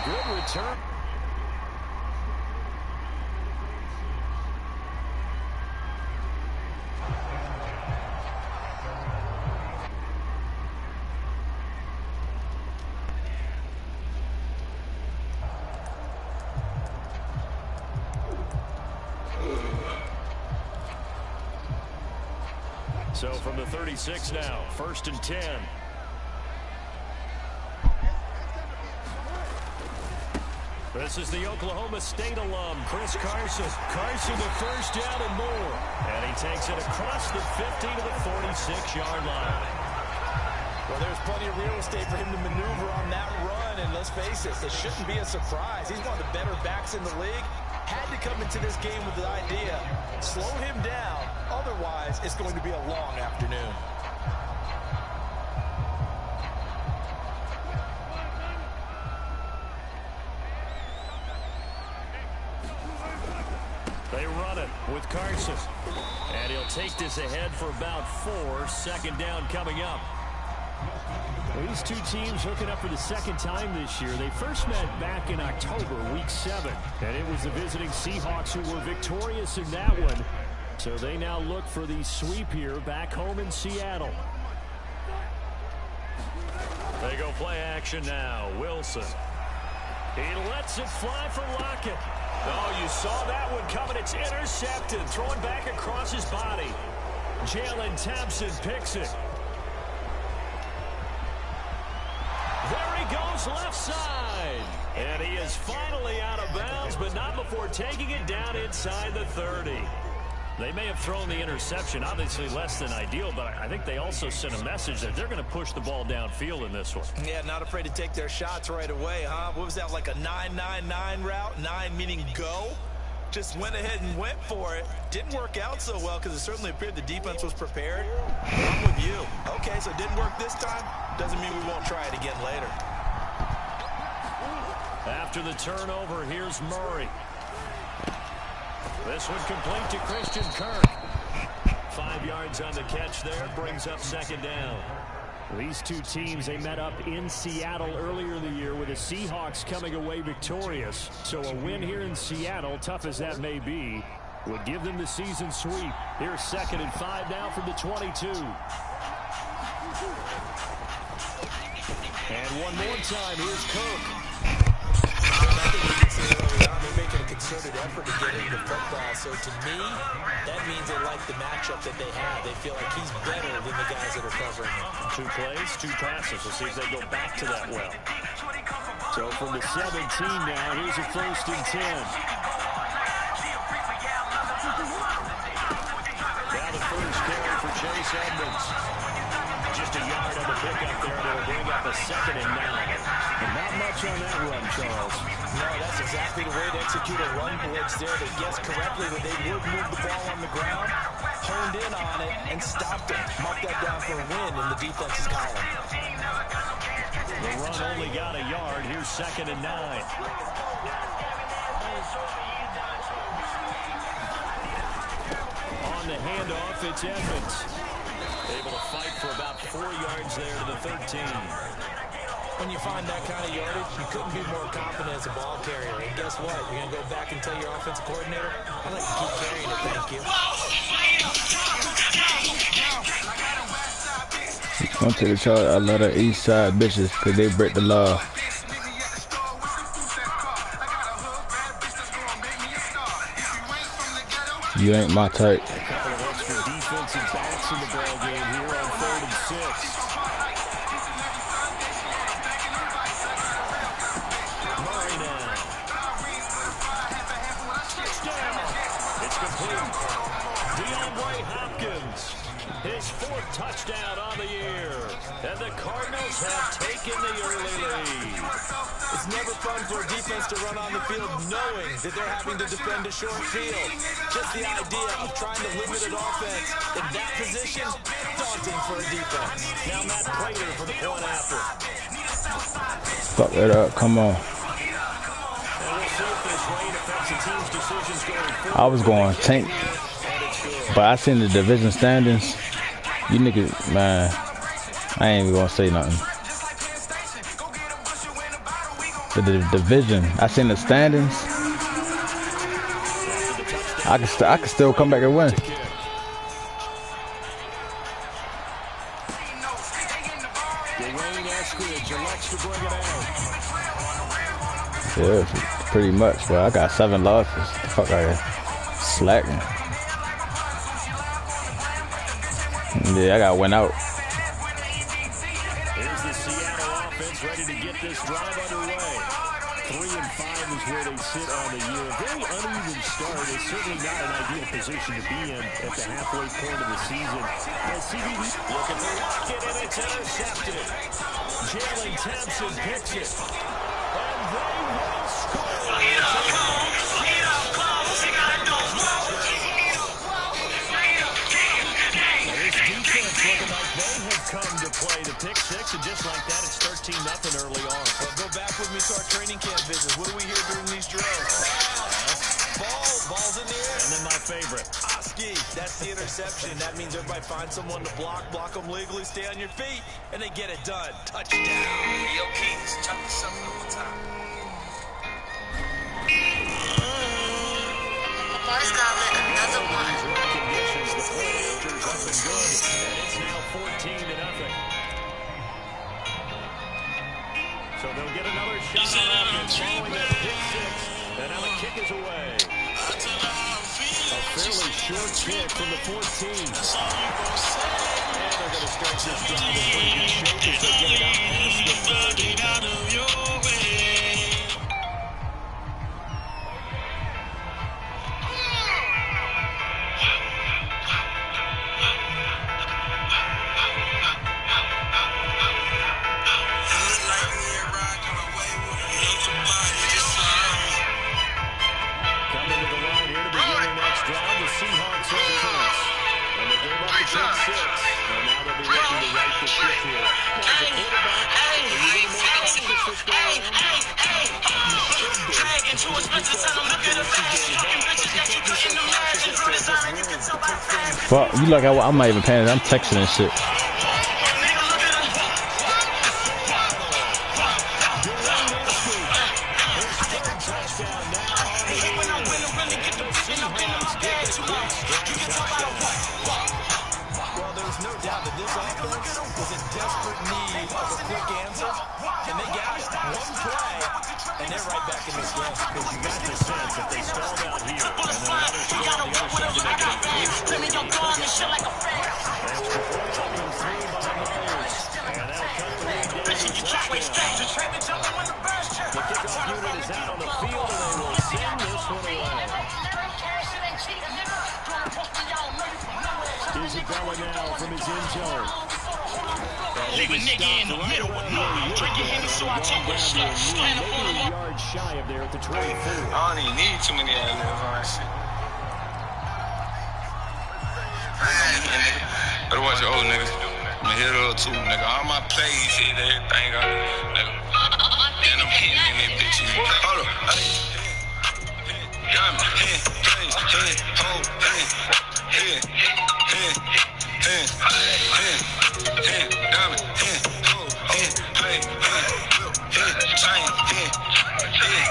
good return. So from the 36 now, 1st and 10. This is the Oklahoma State alum, Chris Carson. Carson the first down and more. And he takes it across the 50 to the 46-yard line. Well, there's plenty of real estate for him to maneuver on that run. And let's face it, this shouldn't be a surprise. He's one of the better backs in the league. Had to come into this game with the idea, slow him down. Otherwise, it's going to be a long afternoon. They run it with Carson. And he'll take this ahead for about 4. 2nd down coming up. Well, these two teams hooking up for the second time this year. They first met back in October, week 7. And it was the visiting Seahawks who were victorious in that one. So they now look for the sweep here back home in Seattle. They go play action now. Wilson. He lets it fly for Lockett. Oh, you saw that one coming. It's intercepted. Throwing back across his body. Jalen Thompson picks it. There he goes left side. And he is finally out of bounds, but not before taking it down inside the 30. They may have thrown the interception, obviously less than ideal, but I think they also sent a message that they're going to push the ball downfield in this one. Yeah, not afraid to take their shots right away, huh? What was that, like a 9-9-9 route? 9 meaning go? Just went ahead and went for it. Didn't work out so well because it certainly appeared the defense was prepared. I'm with you. Okay, so it didn't work this time. Doesn't mean we won't try it again later. After the turnover, here's Murray. This one complete to Christian Kirk. 5 yards on the catch there. Brings up 2nd down. These two teams, they met up in Seattle earlier in the year with the Seahawks coming away victorious. So a win here in Seattle, tough as that may be, would give them the season sweep. Here's 2nd and 5 now from the 22. And one more time, here's Kirk. They're making a concerted effort to get into football. So to me, that means they like the matchup that they have. They feel like he's better than the guys that are covering him. 2 plays, 2 passes. We'll see if they go back to that well. So from the 17 now, here's a 1st and 10. Now the first carry for Chase Edmonds. Just a yard on the pickup there, and it'll bring up a 2nd and 9. And not much on that run, Charles. No, that's exactly the way to execute a run blitz there. They guessed correctly that they would move the ball on the ground, honed in on it, and stopped him. Marked that down for a win in the defense's column. The run only got a yard. Here's 2nd and 9. On the handoff, it's Edmonds. Able to fight for about 4 yards there to the 13. When you find that kind of yardage, you couldn't be more confident as a ball carrier. And guess what? You're going to go back and tell your offensive coordinator, I'd like to keep carrying it, thank you. I'm telling you, Charlie, I love the east side bitches because they break the law. You ain't my type. A couple of extra defensive backs in the ball game here on 3rd and 6. Murray now. Touchdown. It's complete. DeAndre Hopkins. His 4th touchdown on the year. And the Cardinals have taken the early lead. It's never fun for a defense to run on the field knowing that they're having to defend a short field. Just the idea of trying to limit an offense in that position, daunting for a defense. Now Matt Prater for the point after. Fuck it up, come on. And we'll see if this rain affects the team's decisions going forward. I was going tank, but I seen the division standings. You niggas, man, I ain't even gonna say nothing. the division. I seen the standings. I can still come back and win. Yeah, pretty much, but I got 7 losses. The fuck out here. Slacking. Yeah, I gotta win out. Here's the Seattle offense ready to get this drive underway. 3-5 is where they sit on the year. Very uneven start. It's certainly not an ideal position to be in at the halfway point of the season. As CBD looking for Lockett, and it's intercepted. Jalen Thompson picks it. And they will score. Come to play the pick six, and just like that, it's 13-0 early on. Well, go back with me to our training camp visits. What do we hear during these drills? Balls in the air. And then my favorite. Oski, that's the interception. That means everybody finds someone to block them legally, stay on your feet, and they get it done. Touchdown. Yo, Keys, chuck this up one more time. Mars Goblet, another one. It's now 14-0. So they'll get another shot on offense following that pick six. And now the kick is away. A fairly short kick from the 14. And they're going to start this drive in pretty good shape as they get it out past the 30. Fuck, you like I'm not even paying it. I'm texting and shit. Well, there's no doubt that this offense was in desperate need of a quick answer, and they got it. One play, and they're right back in this game. Because you got the sense that they stalled out here, and then another score on the other side to make it a three. The kickoff unit is out on the field, and they will send this one away. Isabella now from his end zone. Leave a nigga in the middle with mine. Drink your hand so I talk with slow. Stand up on Maybe a yard shy of there at the 24. I don't even need too many ad-libs on that shit. Better watch your old niggas. I'm hit her too, nigga. All my plays hit everything on it, nigga. And I'm hitting in that bitch. Hold up. Got me. Hit, plays, hit, hold, hit, hit, hit, hit, hit, got me. Hit, hold, hit, play, hit, chain, hit, hit.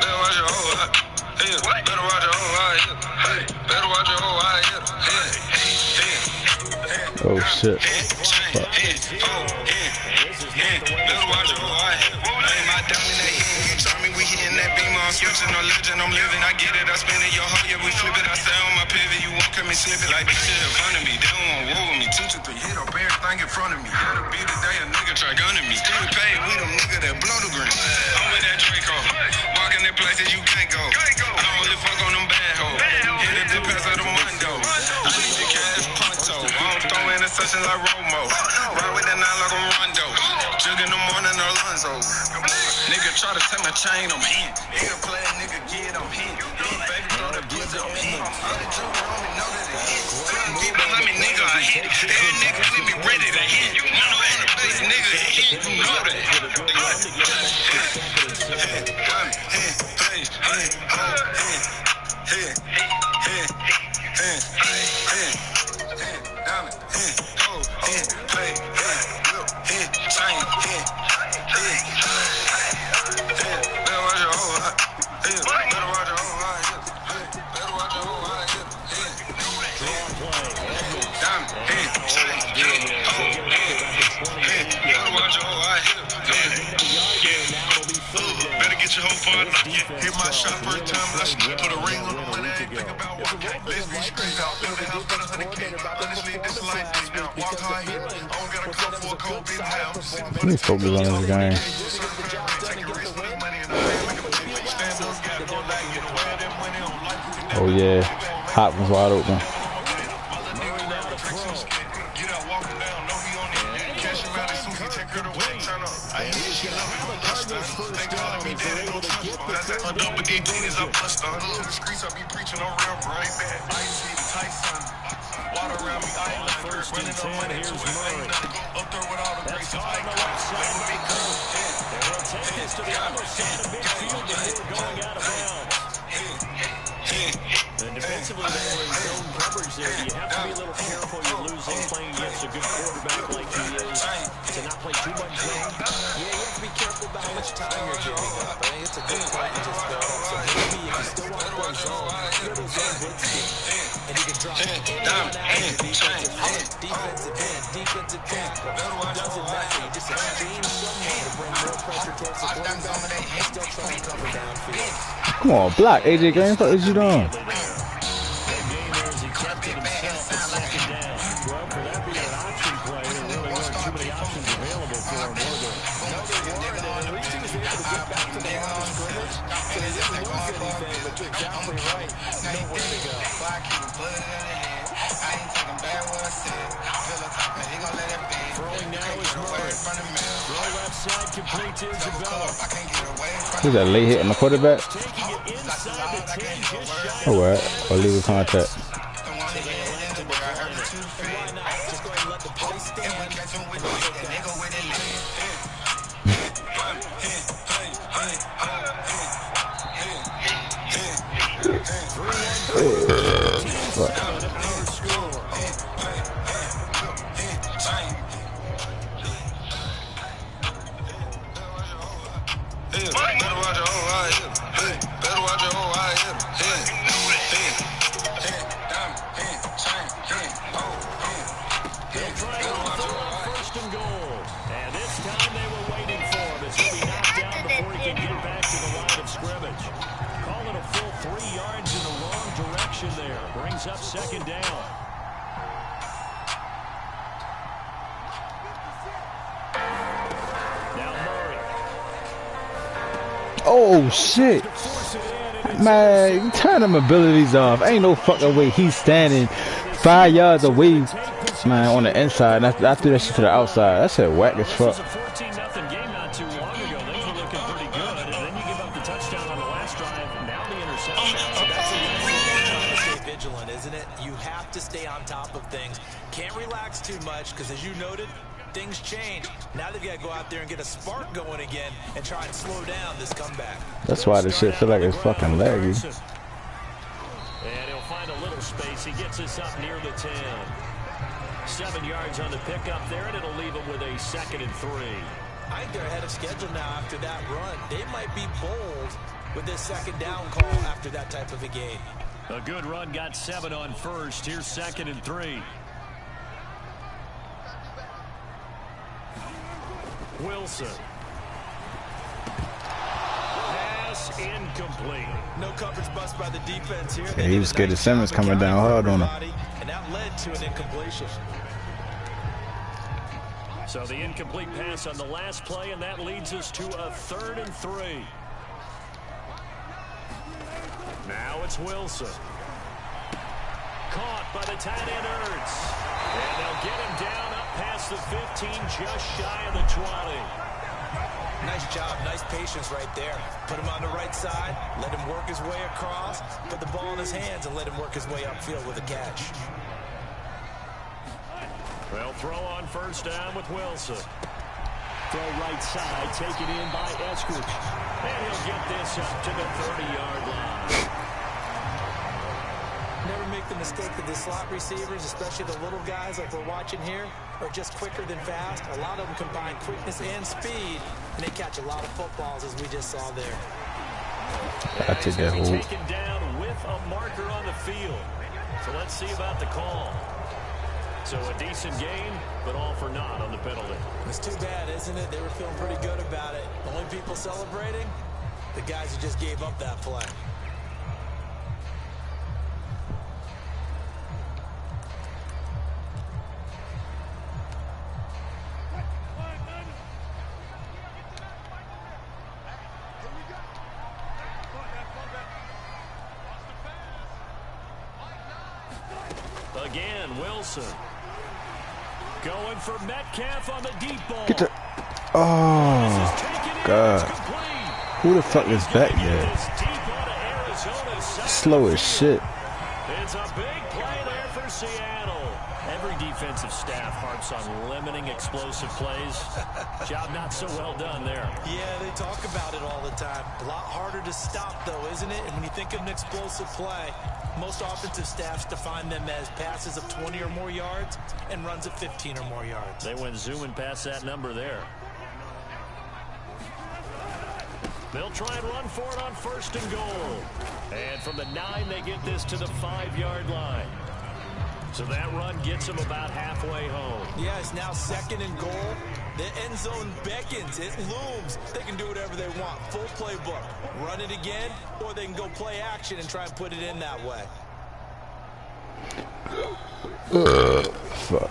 Better watch your whole eye. Better watch your whole eye. Better watch your whole eye. Oh shit. Fuck. Better watch your whole eye. Lay my down in that head. Try me, we hitting that beam. I'm future, no legend. I'm living. I get it. I spin it. Your heart, yeah, we flip it. I stay on my pivot. You won't come and slip it like this shit in front of me. They don't want war with me. 2 to 3 hit up everything in front of me. That'll be the day a nigga try gunning me. Still paid. We them nigga that blow the green. I'm with that Draco. Walking in places you can't go. I only fuck on them bad hoes. Hit it the pass out the window. I need the cash pronto. I don't throw interceptions like Romo. Ride with that 9 like a Rondo. Jug in the morning, Alonzo. Nigga try to take my chain, I'm hit. Nigga play a nigga get, I'm hit. Baby throw that pussy, I'm hit. People behind me, nigga, I hit. Every nigga with me ready to hit. You know on the base, nigga, hit. You know that. Hey, your whole father like you. Hit my shot first time, I should put a ring on the money. I ain't think about what I can't. Let's be straight out. Build a house, got 100K. Honestly, this life is now. Walk hard here. I don't got a cup for a cold beer house. Let me focus on this game. Oh yeah, Hop was wide open. Defensively, they were in zone coverage there. You have to be a little careful. You're losing playing against a good quarterback like he is to not play too much zone. Yeah, you have to be careful about how much time you're giving up. I think it's a good point to just go. So maybe if you still want to play zone, you have a zone blitz scheme. And you can drop anyone out of defensive tackle. It doesn't matter. You just exchange someone to bring more pressure towards the quarterback and still try and cover downfield. Come on, block AJ Green. What is you doing? Who's that late hit on the quarterback? Oh, right. Or legal contact. Up second down. Now Murray. Oh shit. Man, turn them abilities off. Ain't no fucking way he's standing 5 yards away, man, on the inside. And I threw that shit to the outside. That shit whack as fuck. This was a 14-0 game not too long ago. Things were looking pretty good. And then you give up the touchdown on the last drive. And now the interception. Vigilant, isn't it? You have to stay on top of things. Can't relax too much because, as you noted, things change. Now they've got to go out there and get a spark going again and try and slow down this comeback. That's why this shit feel like it's fucking laggy. And he'll find a little space. He gets us up near the 10. 7 yards on the pickup there, and it'll leave him with a 2nd and 3. I think they're ahead of schedule now after that run. They might be bold with this 2nd down call after that type of a game. A good run, got 7 on first. Here's 2nd and 3. Wilson. Pass incomplete. No coverage bust by the defense here. Yeah, he was scared of Simmons coming down hard on him. And that led to an incompletion. So the incomplete pass on the last play, and that leads us to a 3rd and 3. Now it's Wilson. Caught by the tight end Ertz. And they'll get him down up past the 15, just shy of the 20. Nice job, nice patience right there. Put him on the right side, let him work his way across, put the ball in his hands, and let him work his way upfield with a catch. Well, throw on first down with Wilson. Throw right side, taken in by Eskridge. And he'll get this up to the 30-yard line. Never make the mistake that the slot receivers, especially the little guys like we're watching here, are just quicker than fast. A lot of them combine quickness and speed, and they catch a lot of footballs, as we just saw there. I take that hold. Taken down with a marker on the field. So let's see about the call. So a decent game, but all for naught on the penalty. It's too bad, isn't it? They were feeling pretty good about it. The only people celebrating, the guys who just gave up that play. Again, Wilson. Going for Metcalf on the deep ball. Get the... Oh, God. Who the fuck is back there? Slow as shit. It's a big play there for Seattle. Every defensive staff harps on limiting explosive plays. Job not so well done there. Yeah, they talk about it all the time. A lot harder to stop, though, isn't it? And when you think of an explosive play, most offensive staffs define them as passes of 20 or more yards and runs of 15 or more yards. They went zooming past that number there. They'll try and run for it on 1st and goal. And from the 9, they get this to the 5-yard line. So that run gets them about halfway home. Yeah, it's now 2nd and goal. The end zone beckons. It looms. They can do whatever they want. Full playbook. Run it again, or they can go play action and try and put it in that way. Fuck.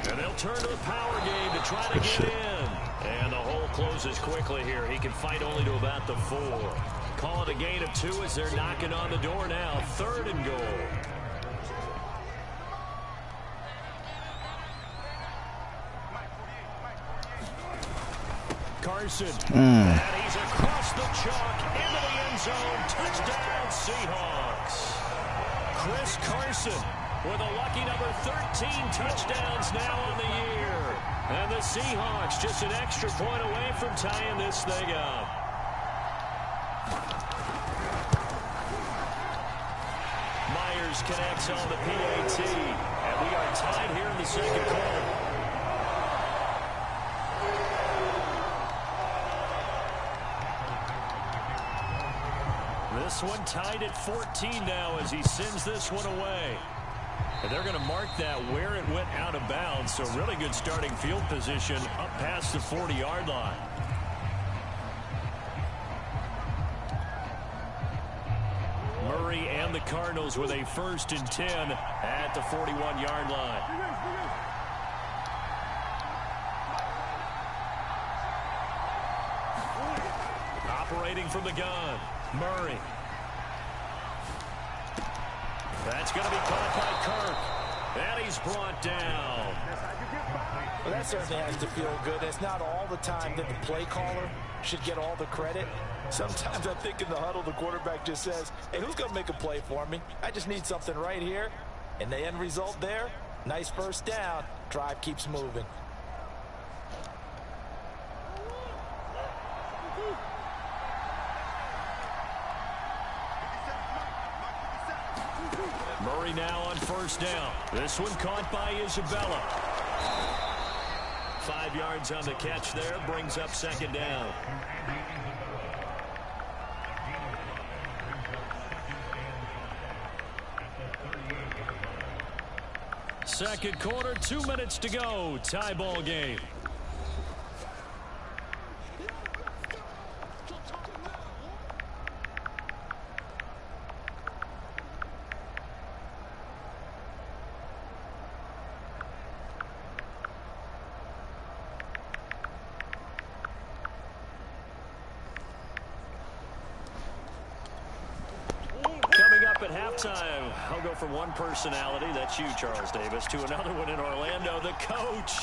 And they'll turn to the power game to try to get in. And the hole closes quickly here. He can fight only to about the 4. Call it a gain of 2 as they're knocking on the door now. 3rd and goal. Carson. And he's across the chalk into the end zone. Touchdown, Seahawks. Chris Carson with a lucky number 13 touchdowns now on the year. And the Seahawks just an extra point away from tying this thing up. Myers connects on the PAT. And we are tied here in the 2nd quarter. This one tied at 14 now as he sends this one away. And they're going to mark that where it went out of bounds. So really good starting field position up past the 40-yard line. Murray and the Cardinals with a 1st and 10 at the 41-yard line. Operating from the gun, Murray. That's going to be caught by Kirk. And he's brought down. Well, that certainly has to feel good. It's not all the time that the play caller should get all the credit. Sometimes I think in the huddle, the quarterback just says, hey, who's going to make a play for me? I just need something right here. And the end result there, nice 1st down. Drive keeps moving. Murray now on 1st down. This one caught by Isabella. 5 yards on the catch there, brings up 2nd down. Second quarter, 2 minutes to go. Tie ball game. At halftime, I'll go from one personality, that's you, Charles Davis, to another one in Orlando, the coach.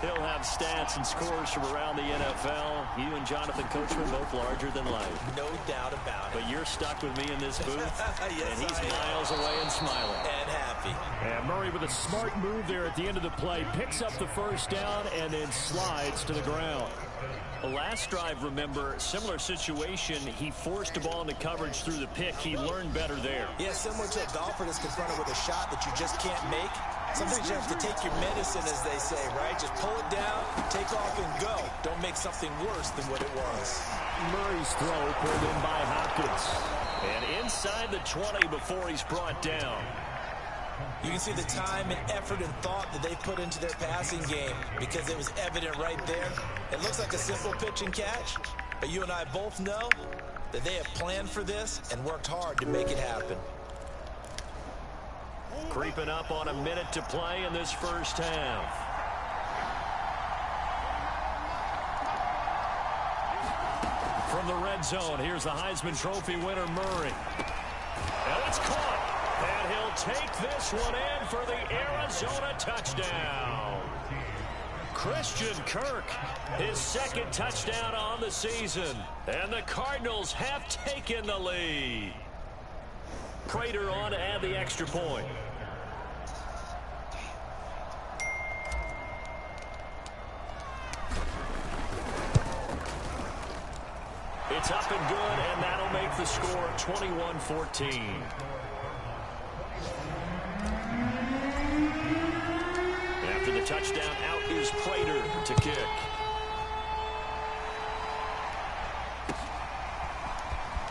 He'll have stats and scores from around the NFL. You and Jonathan Coachman both larger than life. No doubt about it. But you're stuck with me in this booth, yes, and he's miles away and smiling. And happy. And Murray with a smart move there at the end of the play. Picks up the 1st down and then slides to the ground. The last drive, remember, similar situation. He forced the ball into coverage through the pick. He learned better there. Yeah, similar to a golfer that's confronted with a shot that you just can't make. Sometimes you have to take your medicine, as they say, right? Just pull it down, take off, and go. Don't make something worse than what it was. Murray's throw pulled in by Hopkins. And inside the 20 before he's brought down. You can see the time and effort and thought that they put into their passing game because it was evident right there. It looks like a simple pitch and catch, but you and I both know that they have planned for this and worked hard to make it happen. Creeping up on a minute to play in this first half. From the red zone, here's the Heisman Trophy winner, Murray. And it's caught. And he'll take this one in for the Arizona touchdown. Christian Kirk, his second touchdown on the season. And the Cardinals have taken the lead. Prater on to add the extra point. It's up and good, and that'll make the score 21-14. After the touchdown, out is Prater to kick.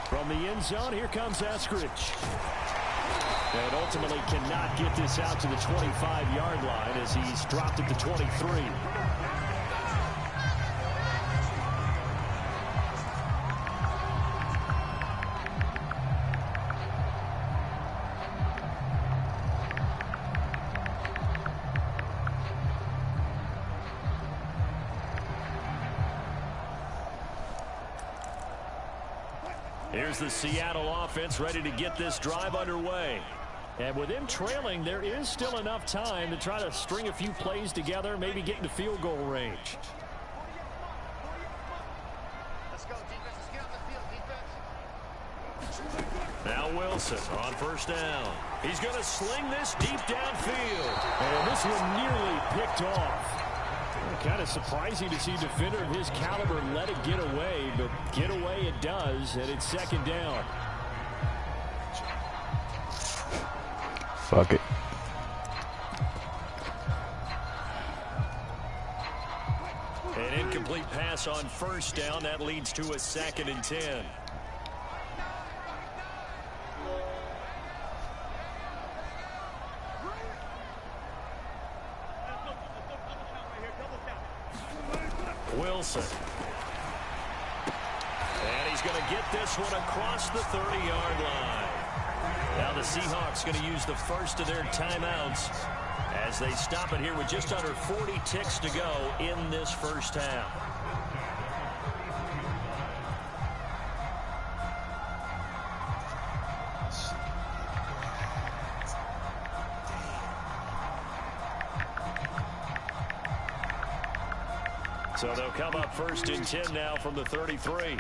From the end zone, here comes Eskridge. And ultimately cannot get this out to the 25-yard line as he's dropped at the 23. Here's the Seattle offense ready to get this drive underway. And with them trailing, there is still enough time to try to string a few plays together, maybe get into field goal range. Let's go, defense. Let's get on the field, defense. Now Wilson on first down. He's going to sling this deep downfield. And this one nearly picked off. Kind of surprising to see a defender of his caliber let it get away, but get away it does, and it's second down. Fuck it. An incomplete pass on first down. That leads to a 2nd and 10. Wilson. And he's going to get this one across the 30-yard line. Now the Seahawks going to use the first of their timeouts as they stop it here with just under 40 ticks to go in this first half. So they'll come up 1st and 10 now from the 33.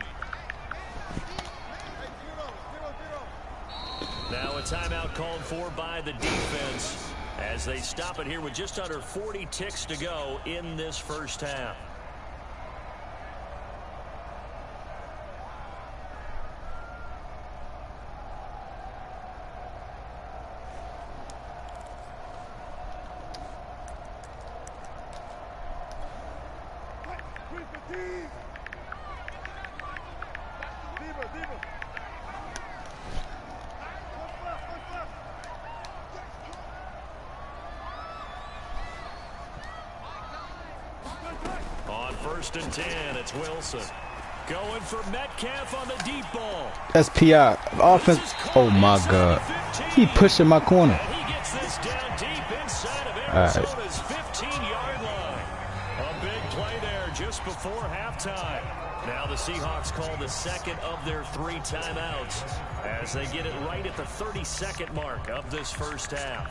Now a timeout called for by the defense as they stop it here with just under 40 ticks to go in this first half. On 1st and 10, it's Wilson. Going for Metcalf on the deep ball. That's PI. Offense. Oh my God. He pushing my corner. He gets this down deep inside of Arizona's 15-yard line. A big play there just before halftime. Now the Seahawks call the second of their 3 timeouts as they get it right at the 32nd mark of this first half.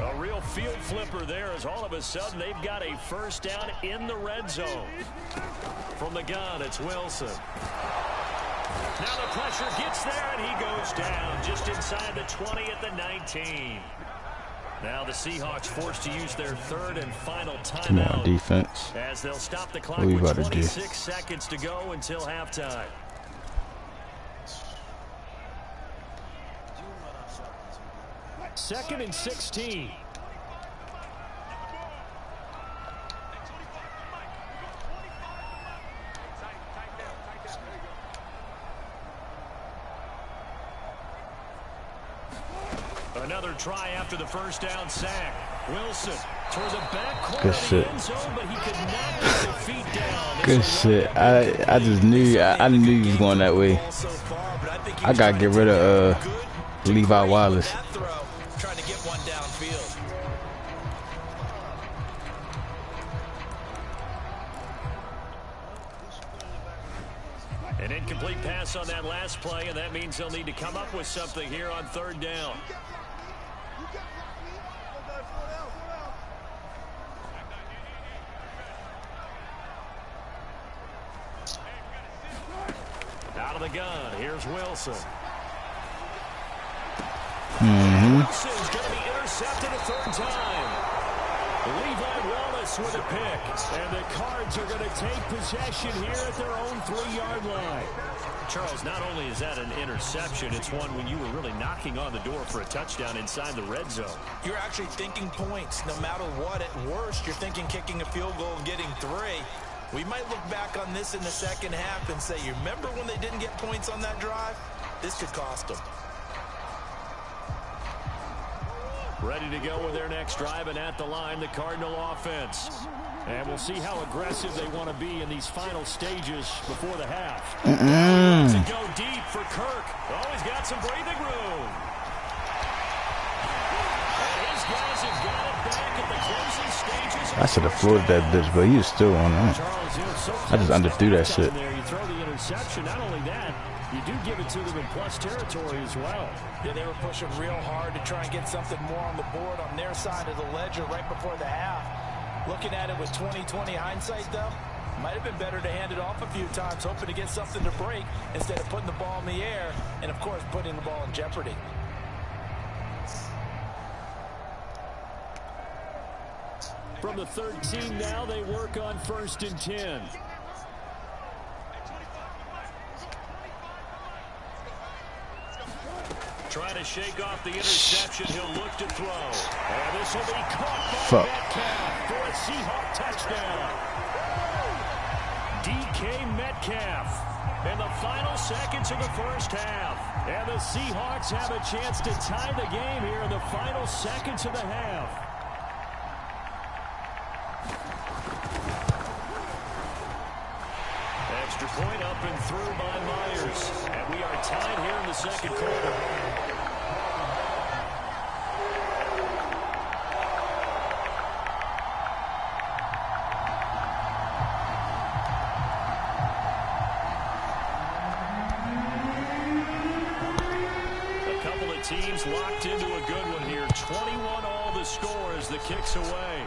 A real field flipper there as all of a sudden they've got a first down in the red zone. From the gun, it's Wilson. Now the pressure gets there and he goes down just inside the 20 at the 19. Now the Seahawks forced to use their 3rd and final timeout. Come on, defense. As they'll stop the clock What are you with about to do? 26 seconds to go until halftime. 2nd and 16. Another try after the first down sack. Wilson toward the back corner of the end zone, but he could not get the feet down. Good shit. I just knew I knew he was going that way. I gotta get rid of Levi Wallace. Trying to get one downfield. An incomplete pass on that last play, and that means they'll need to come up with something here on 3rd down. Out of the gun, here's Wilson. Wilson's going to be intercepted a 3rd time. Levi Wallace with a pick, and the Cards are going to take possession here at their own 3-yard line. Charles, not only is that an interception, it's one when you were really knocking on the door for a touchdown inside the red zone. You're actually thinking points no matter what. At worst, you're thinking kicking a field goal and getting 3. We might look back on this in the second half and say, you remember when they didn't get points on that drive? This could cost them. Ready to go with their next drive, and at the line, the Cardinal offense. And we'll see how aggressive they want to be in these final stages before the half. To go deep for Kirk. Oh, he's got some breathing room. And his guys have got it back at the closing stages. I should have floated that bitch, but he was still on that. Charles, so I just underthrew that shit. there. You throw the interception. Not only that, you do give it to them in plus territory as well. Yeah, they were pushing real hard to try and get something more on the board on their side of the ledger right before the half. Looking at it with 20/20 hindsight, though, might have been better to hand it off a few times, hoping to get something to break instead of putting the ball in the air and, of course, putting the ball in jeopardy. From the 13 now, they work on 1st and 10. Trying to shake off the interception. He'll look to throw. And this will be caught by Metcalf for a Seahawk touchdown. DK Metcalf in the final seconds of the first half. And the Seahawks have a chance to tie the game here in the final seconds of the half. Extra point up and through by Myers. And we are tied here in the second quarter. A couple of teams locked into a good one here. 21 all the score as the kick's away.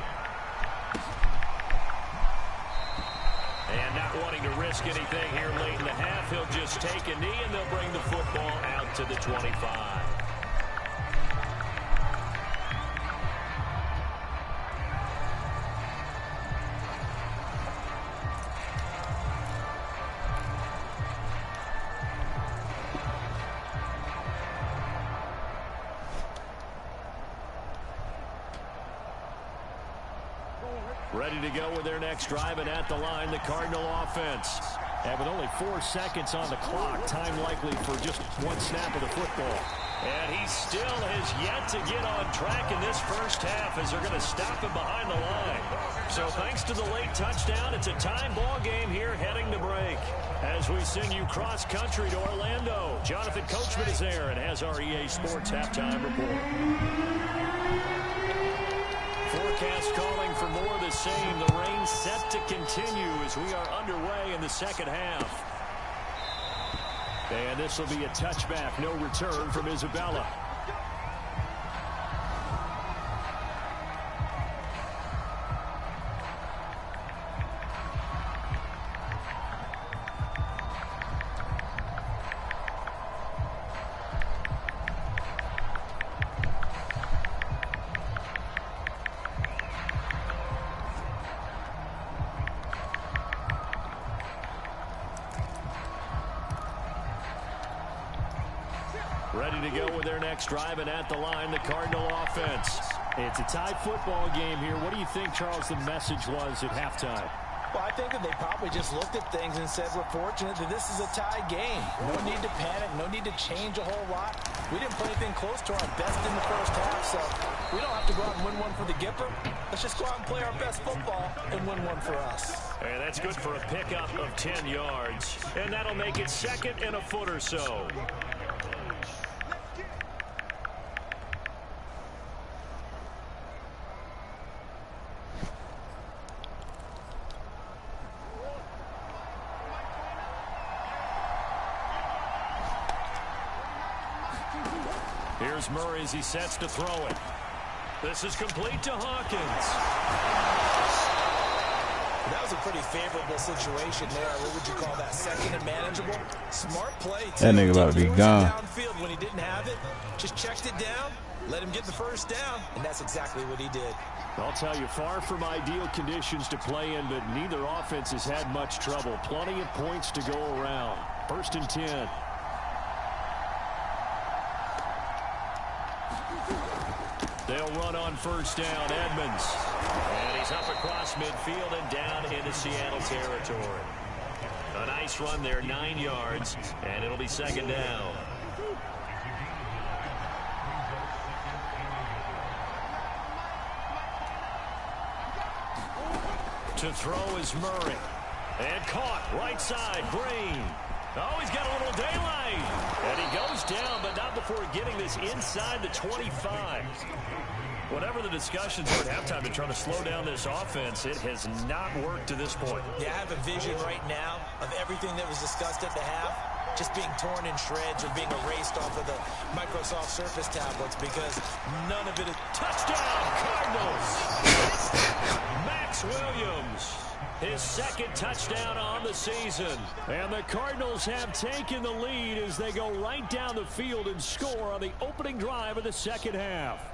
And not wanting to risk anything here late in the half, he'll just take a knee and they'll bring the football out to the 25. Ready to go with their next drive, and at the line, the Cardinal offense. And with only 4 seconds on the clock, time likely for just one snap of the football. And he still has yet to get on track in this first half as they're going to stop him behind the line. So thanks to the late touchdown, it's a time ball game here heading to break. As we send you cross-country to Orlando, Jonathan Coachman is there and has our EA Sports halftime report. Forecast calling for more of the same. The rain set to continue as we are underway in the second half. And this will be a touchback. No return from Isabella. Ready to go with their next drive, and at the line, the Cardinal offense. It's a tie football game here. What do you think, Charles, the message was at halftime? Well, I think that they probably just looked at things and said, we're fortunate that this is a tie game. No need to panic, no need to change a whole lot. We didn't play anything close to our best in the first half, so we don't have to go out and win one for the Gipper. Let's just go out and play our best football and win one for us. And that's good for a pickup of 10 yards. And that'll make it 2nd and a foot or so. Here's Murray as he sets to throw it. This is complete to Hawkins. That was a pretty favorable situation there. What would you call that? 2nd and manageable? Smart play, too. That nigga about to be gone. Downfield when he didn't have it. Just checked it down, let him get the first down, and that's exactly what he did. I'll tell you, far from ideal conditions to play in, but neither offense has had much trouble. Plenty of points to go around. 1st and 10. They'll run on 1st down. Edmonds. And he's up across midfield and down into Seattle territory. A nice run there, 9 yards, and it'll be 2nd down. To throw is Murray. And caught, right side, Green. Oh, he's got a little daylight. And he goes down, but not before getting this inside the 25. Whatever the discussions were at halftime to try to slow down this offense, it has not worked to this point. Yeah, I have a vision right now of everything that was discussed at the half just being torn in shreds or being erased off of the Microsoft Surface tablets because none of it is... Touchdown, Cardinals! Max Williams, his 2nd touchdown on the season. And the Cardinals have taken the lead as they go right down the field and score on the opening drive of the 2nd half.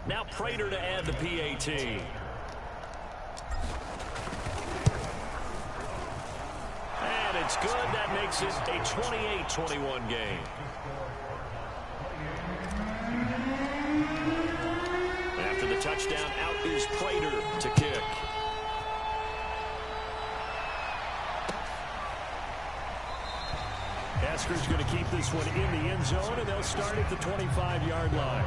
Now Prater to add the PAT. And it's good. That makes it a 28-21 game. After the touchdown, out is Prater to kick. Esker's going to keep this one in the end zone, and they'll start at the 25-yard line.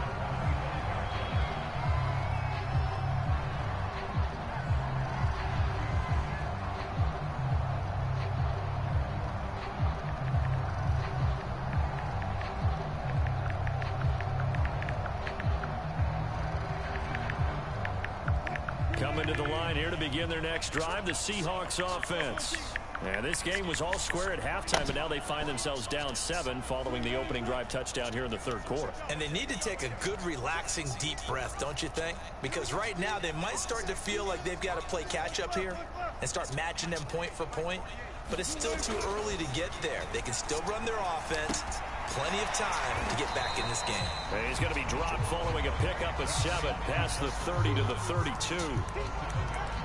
Coming to the line here to begin their next drive, the Seahawks offense. And this game was all square at halftime, but now they find themselves down 7 following the opening drive touchdown here in the 3rd quarter. And they need to take a good, relaxing, deep breath, don't you think? Because right now they might start to feel like they've got to play catch-up here and start matching them point for point. But it's still too early to get there. They can still run their offense. Plenty of time to get back in this game. And he's going to be dropped following a pickup of 7 past the 30 to the 32.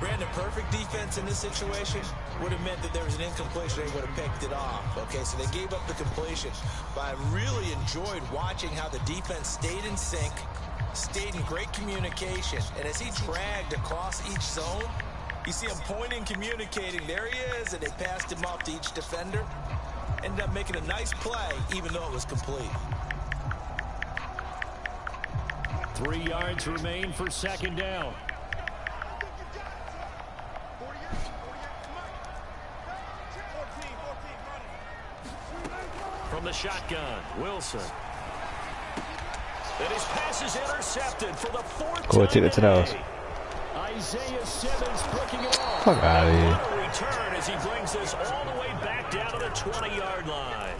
Brandon, perfect defense in this situation would have meant that there was an incompletion. They would have picked it off. Okay, so they gave up the completion. But I really enjoyed watching how the defense stayed in sync, stayed in great communication. And as he dragged across each zone, you see him pointing, communicating. There he is, and they passed him off to each defender. Ended up making a nice play, even though it was complete. 3 yards remain for 2nd down. From the shotgun, Wilson. And his pass is intercepted for the 4th Go take it to the house. Isaiah Simmons breaking it off. Fuck out of here. What a return as he brings this all the way back down to the 20-yard line.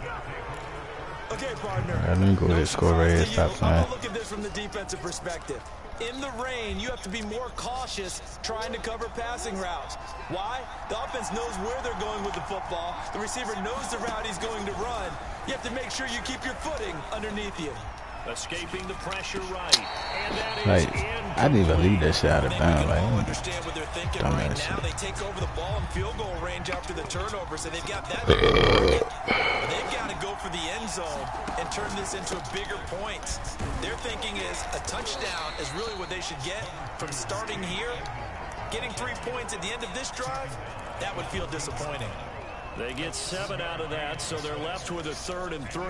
Okay, partner. Let me go ahead and score right here. Stop playing. Look at this from the defensive perspective. In the rain, you have to be more cautious trying to cover passing routes. Why? The offense knows where they're going with the football. The receiver knows the route he's going to run. You have to make sure you keep your footing underneath you. Escaping the pressure right. And that is Like, I didn't even leave that shit out of bounds. Like, Understand what they're thinking right dumbass now. shit. They take over the ball in field goal range after the turnover, so they've got that. They've got to go for the end zone and turn this into a bigger point. Their thinking is a touchdown is really what they should get from starting here. Getting 3 points at the end of this drive, that would feel disappointing. They get 7 out of that, so they're left with a 3rd and 3.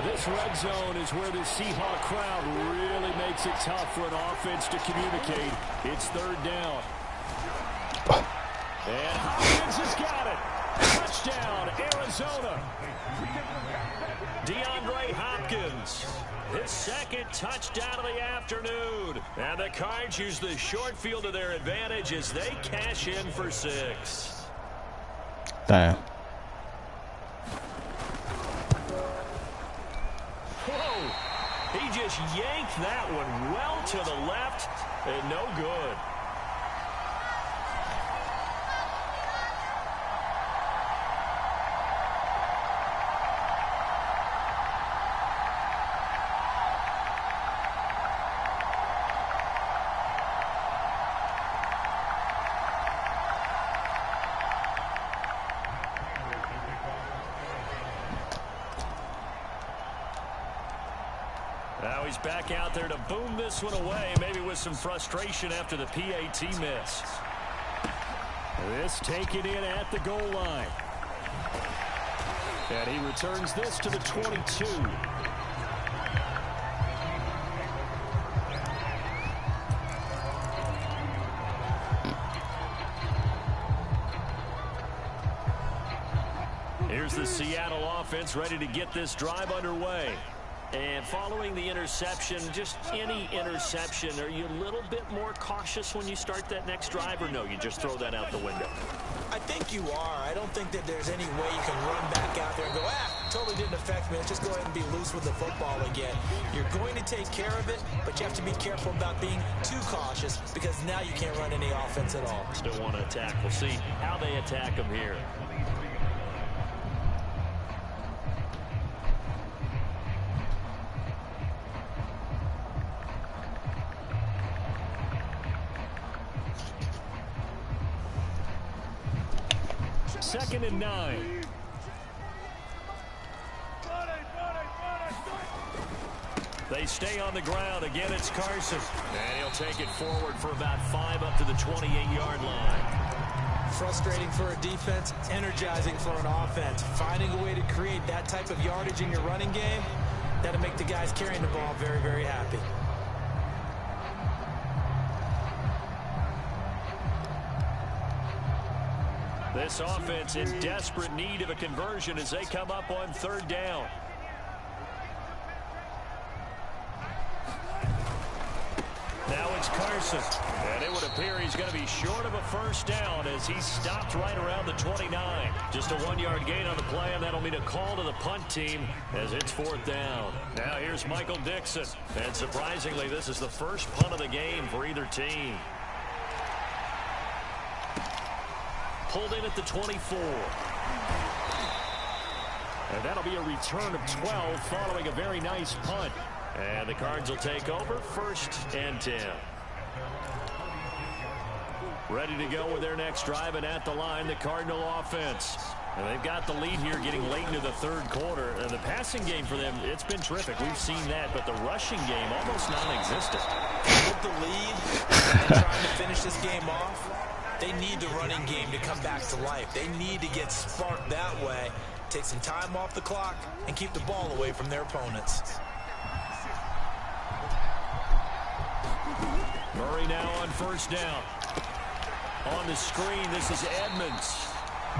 This red zone is where the Seahawk crowd really makes it tough for an offense to communicate. It's 3rd down. And Hopkins has got it. Touchdown, Arizona. DeAndre Hopkins, his 2nd touchdown of the afternoon. And the Cards use the short field to their advantage as they cash in for 6. Damn. Whoa! He just yanked that one well to the left and no good. Now he's back out there to boom this one away, maybe with some frustration after the PAT miss. This taken in at the goal line. And he returns this to the 22. Here's the Seattle offense ready to get this drive underway. And following the interception, just any interception, are you a little bit more cautious when you start that next drive, or no, you just throw that out the window? I think you are. I don't think that there's any way you can run back out there and go, totally didn't affect me. Let's just go ahead and be loose with the football again. You're going to take care of it, but you have to be careful about being too cautious because now you can't run any offense at all. Still want to attack. We'll see how they attack them here. Second and 9. They stay on the ground. Again, it's Carson. And he'll take it forward for about 5 up to the 28-yard line. Frustrating for a defense, energizing for an offense. Finding a way to create that type of yardage in your running game, that'll make the guys carrying the ball very, very happy. This offense in desperate need of a conversion as they come up on 3rd down. Now it's Carson. And it would appear he's going to be short of a 1st down as he stopped right around the 29. Just a 1-yard gain on the play, and that'll mean a call to the punt team as it's 4th down. Now here's Michael Dixon. And surprisingly, this is the first punt of the game for either team. Pulled in at the 24. And that'll be a return of 12 following a very nice punt. And the Cards will take over 1st and 10. Ready to go with their next drive, and at the line, the Cardinal offense. And they've got the lead here getting late into the 3rd quarter. And the passing game for them, it's been terrific. We've seen that, but the rushing game almost non-existent. With the lead, and trying to finish this game off, they need the running game to come back to life. They need to get sparked that way, take some time off the clock, and keep the ball away from their opponents. Murray now on 1st down. On the screen, this is Edmonds.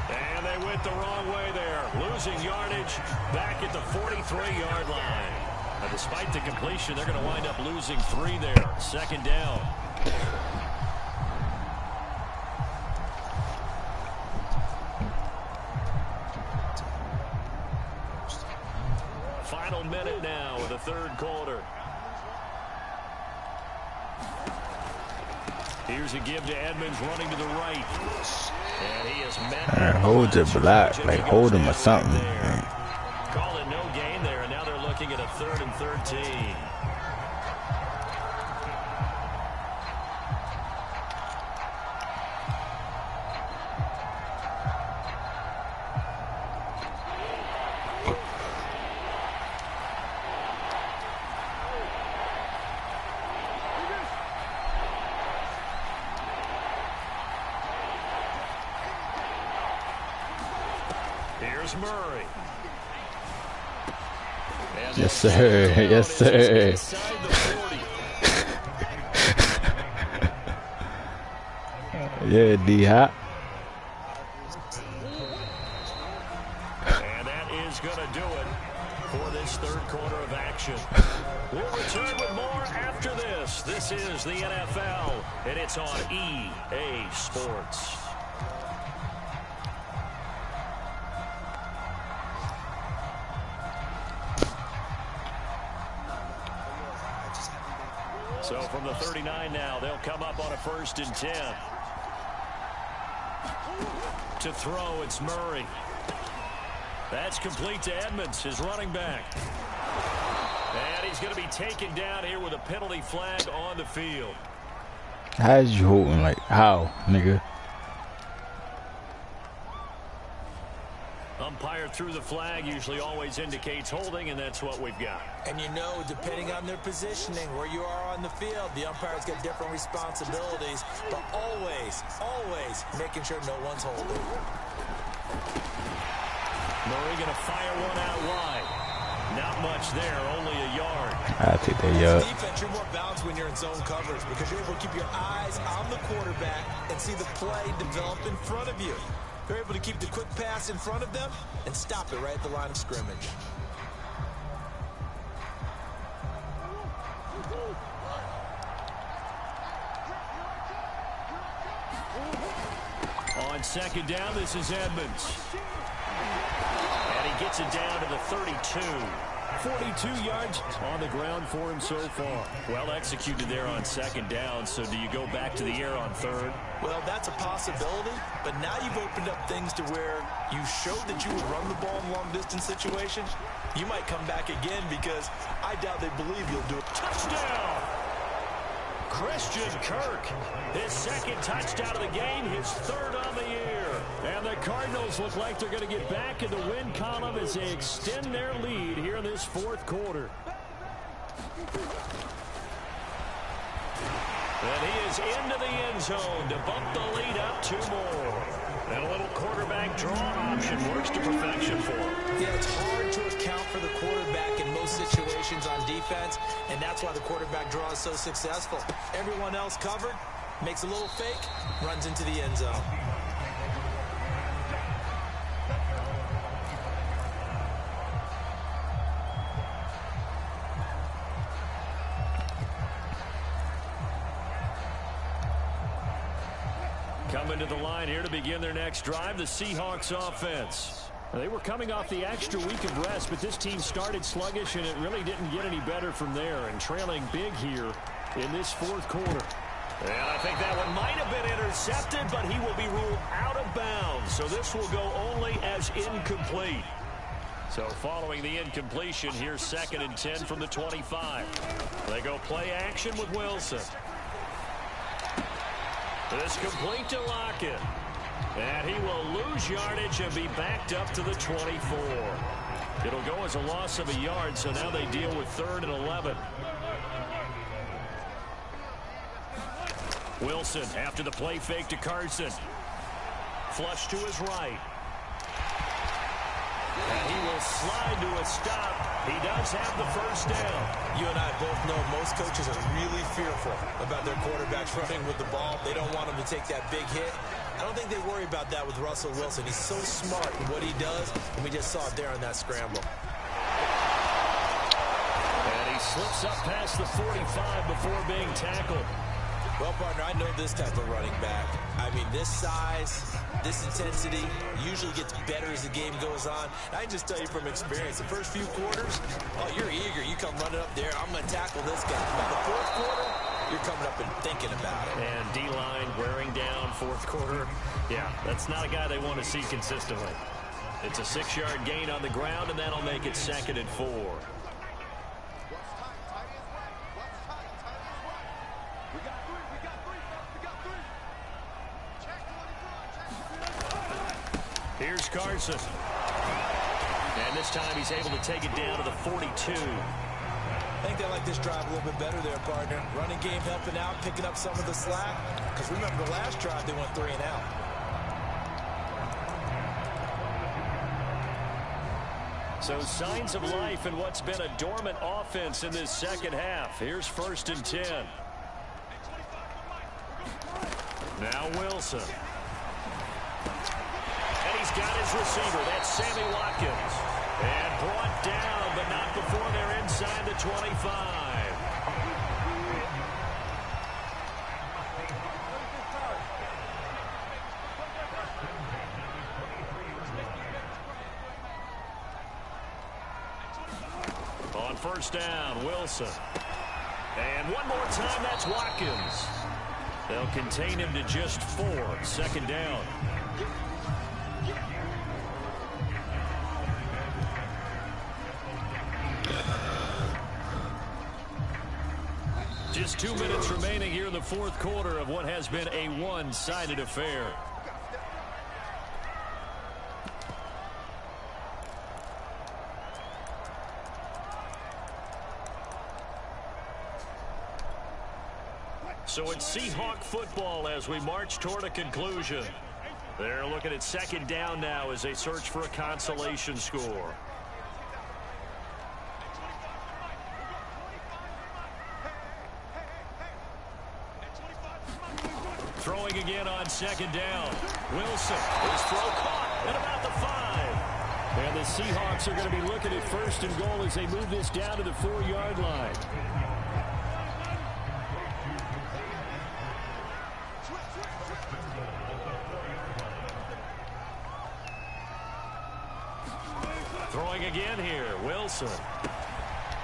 And they went the wrong way there. Losing yardage back at the 43-yard line. Now, despite the completion, they're going to wind up losing 3 there. 2nd down. Final minute now of the 3rd quarter. Here's a give to Edmonds running to the right. And he is met. Hold the block, like hold him or something. Call it no gain there, and now they're looking at a a 3rd and 13. Here's Murray. Yes, sir. Yes, sir. Yeah, D-Hop. And that is going to do it for this 3rd quarter of action. We'll return with more after this. This is the NFL, and it's on EA Sports. So from the 39 now, they'll come up on a 1st and 10. To throw, it's Murray. That's complete to Edmonds, his running back. And he's going to be taken down here with a penalty flag on the field. How is you holding? Like, how, nigga? Umpire threw the flag, usually always indicates holding, and that's what we've got. And you know, depending on their positioning, where you are on the field, the umpires get different responsibilities, but always, always making sure no one's holding. Murray going to fire one out wide. Not much there, only a yard. I'll take that yard. Defense, you're more balanced when you're in zone coverage because you're able to keep your eyes on the quarterback and see the play develop in front of you. They're able to keep the quick pass in front of them and stop it right at the line of scrimmage. On 2nd down, this is Edmonds. And he gets it down to the 32. 42 yards on the ground for him so far. Well executed there on 2nd down, so do you go back to the air on 3rd? Well, that's a possibility, but now you've opened up things to where you showed that you would run the ball in long-distance situations. You might come back again because I doubt they believe you'll do it. Touchdown! Christian Kirk, his 2nd touchdown of the game, his 3rd on the year. And the Cardinals look like they're going to get back in the win column as they extend their lead here in this 4th quarter. And he is into the end zone to bump the lead up 2 more. And a little quarterback draw option works to perfection for him. Yeah, it's hard to account for the quarterback in most situations on defense, and that's why the quarterback draw is so successful. Everyone else covered, makes a little fake, runs into the end zone. Coming to the line here to begin their next drive, the Seahawks offense. They were coming off the extra week of rest, but this team started sluggish, and it really didn't get any better from there, and trailing big here in this 4th quarter. And I think that one might have been intercepted, but he will be ruled out of bounds, so this will go only as incomplete. So following the incompletion, here's 2nd and 10 from the 25. They go play action with Wilson. This complete to Lockett. And he will lose yardage and be backed up to the 24. It'll go as a loss of a yard, so now they deal with 3rd and 11. Wilson after the play fake to Carson. Flush to his right. And he will slide to a stop. He does have the 1st down. You and I both know most coaches are really fearful about their quarterbacks running with the ball. They don't want him to take that big hit. I don't think they worry about that with Russell Wilson. He's so smart in what he does, and we just saw it there on that scramble. And he slips up past the 45 before being tackled. Well, partner, I know this type of running back. I mean, this size, this intensity usually gets better as the game goes on. I can just tell you from experience, the first few quarters, oh, you're eager. You come running up there, I'm going to tackle this guy. By the 4th quarter, you're coming up and thinking about it. And D-line wearing down 4th quarter. Yeah, that's not a guy they want to see consistently. It's a 6-yard gain on the ground, and that'll make it 2nd and 4. Here's Carson. And this time he's able to take it down to the 42. I think they like this drive a little bit better there, partner. Running game helping out, picking up some of the slack. Because remember the last drive, they went 3 and out. So signs of life in what's been a dormant offense in this second half. Here's 1st and 10. Now Wilson. And he's got his receiver. That's Sammy Watkins. And brought down, but not before they're inside the 25. On 1st down, Wilson. And one more time, that's Watkins. They'll contain him to just 4. 2nd down. Just 2 minutes remaining here in the 4th quarter of what has been a one-sided affair. So it's Seahawk football as we march toward a conclusion. They're looking at 2nd down now as they search for a consolation score. Throwing again on 2nd down. Wilson, his throw caught at about the 5. And the Seahawks are going to be looking at 1st and goal as they move this down to the 4-yard line. Throwing again here, Wilson.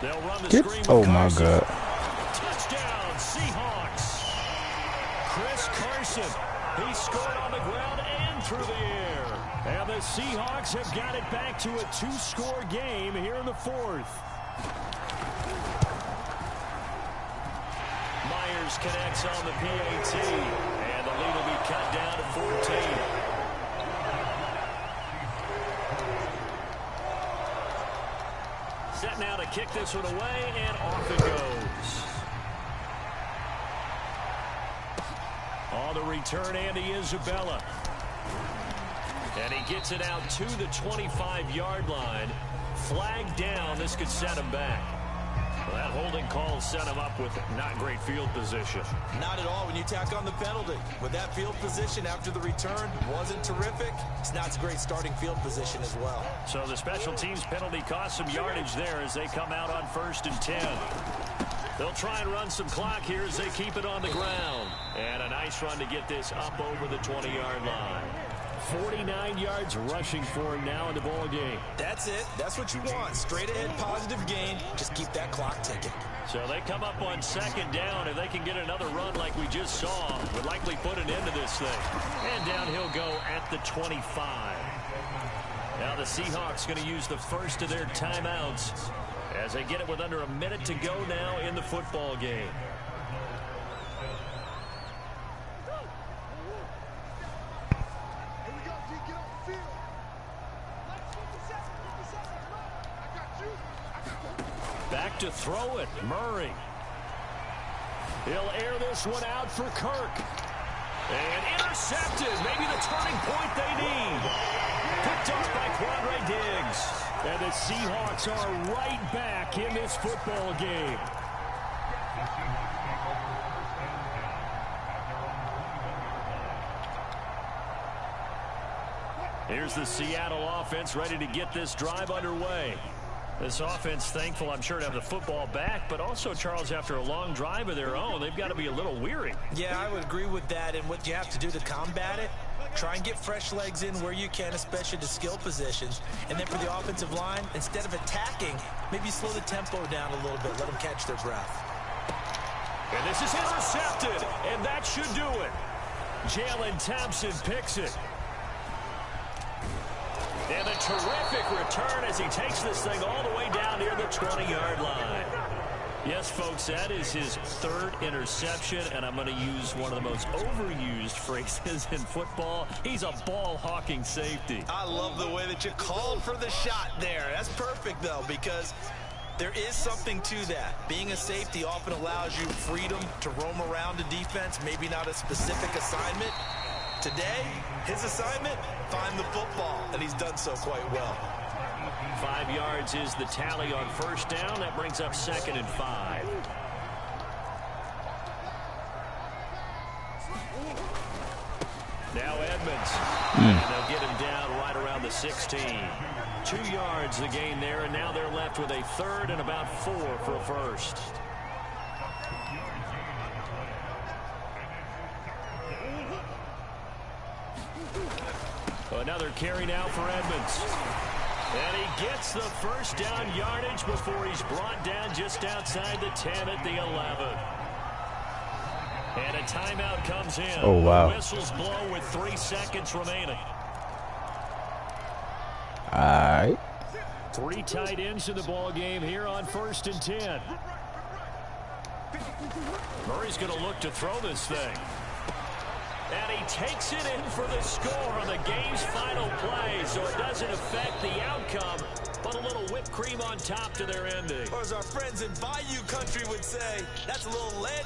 They'll run the screen. Oh my God. Touchdown, Seahawks. Chris Carson, he scored on the ground and through the air. And the Seahawks have got it back to a 2-score game here in the 4th. Myers connects on the PAT, and the lead will be cut down to 14. Set now to kick this one away, and off it goes. On the return, Andy Isabella. And he gets it out to the 25-yard line. Flag down. This could set him back. Well, that holding call set him up with not great field position. Not at all when you tack on the penalty. With that field position after the return wasn't terrific. It's not a great starting field position as well. So the special teams penalty cost some yardage there as they come out on 1st and 10. They'll try and run some clock here as they keep it on the ground. And a nice run to get this up over the 20-yard line. 49 yards rushing for him now in the ball game. That's it. That's what you want. Straight ahead, positive gain. Just keep that clock ticking. So they come up on 2nd down. If they can get another run like we just saw, would likely put an end to this thing. And down he'll go at the 25. Now the Seahawks going to use the first of their timeouts as they get it with under a minute to go now in the football game. Back to throw it, Murray. He'll air this one out for Kirk. And intercepted, maybe the turning point they need. Picked off by Quandre Diggs. And the Seahawks are right back in this football game. Here's the Seattle offense ready to get this drive underway. This offense thankful, I'm sure, to have the football back, but also, Charles, after a long drive of their own, they've got to be a little weary. Yeah, I would agree with that, and what you have to do to combat it, try and get fresh legs in where you can, especially to skill positions. And then for the offensive line, instead of attacking, maybe slow the tempo down a little bit, let them catch their breath. And this is intercepted, and that should do it. Jalen Thompson picks it. And a terrific return as he takes this thing all the way down near the 20-yard line. Yes, folks, that is his third interception, and I'm going to use one of the most overused phrases in football. He's a ball-hawking safety. I love the way that you called for the shot there. That's perfect, though, because there is something to that. Being a safety often allows you freedom to roam around the defense, maybe not a specific assignment. Today, his assignment, find the football, and he's done so quite well. 5 yards is the tally on first down. That brings up 2nd and 5. Now Edmonds. And they'll get him down right around the 16. 2 yards the gain there, and now they're left with a 3rd and about 4 for a first. Another carry now for Edmonds. And he gets the first down yardage before he's brought down just outside the 10 at the 11. And a timeout comes in. Oh, wow. The whistles blow with 3 seconds remaining. All right. 3 tight ends in the ball game here on 1st and 10. Murray's going to look to throw this thing. And he takes it in for the score on the game's final play, so it doesn't affect the outcome, but a little whipped cream on top to their ending. Or as our friends in Bayou Country would say, that's a little lead